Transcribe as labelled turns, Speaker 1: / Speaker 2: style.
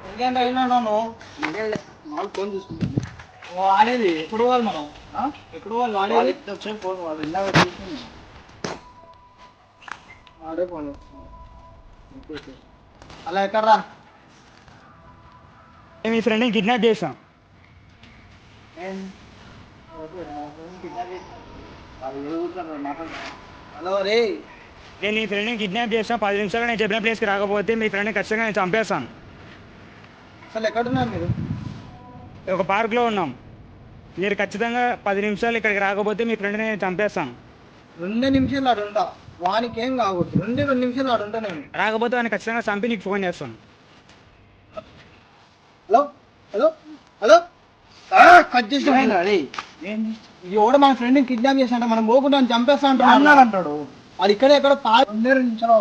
Speaker 1: ఇంకేంటి అయినా నన్ను ఫోన్ చూసుకుంటాను వాడేది ఎప్పుడు వాళ్ళు మనం ఎప్పుడు వాళ్ళు వాడేది వచ్చే ఫోన్ వాడు ఇందాక వాడే ఫోన్ అలా ఎక్కడ్రా
Speaker 2: మీ ఫ్రెండ్ని కిడ్నాప్ చేసాం.
Speaker 1: హలో రే
Speaker 2: నేను మీ ఫ్రెండ్ని కిడ్నాప్ చేస్తాను. 10 నిమిషాలు నేను చెప్పిన ప్లేస్కి రాకపోతే మీ ఫ్రెండ్ని ఖచ్చితంగా నేను చంపేస్తాను.
Speaker 1: అసలు ఎక్కడున్నారు మీరు?
Speaker 2: ఒక పార్క్లో ఉన్నాం. మీరు ఖచ్చితంగా 10 నిమిషాలు ఇక్కడికి రాకపోతే మీ ఫ్రెండ్ని నేను చంపేస్తాను.
Speaker 1: 2 నిమిషాలు ఆడు ఉంటా, వానికి ఏం కాకూడదు. 2 నిమిషాలు ఆడు ఉంటా నేను.
Speaker 2: రాకపోతే వాడిని ఖచ్చితంగా చంపి నీకు ఫోన్ చేస్తాను.
Speaker 1: హలో హలో హలో కట్ చేసి ఎవడో మన ఫ్రెండ్ని కిడ్నాప్ చేసినట్ట, మనం పోకుండా చంపేస్తా అంటాడు. వాడు ఇక్కడే ఎక్కడ 2 నిమిషాలు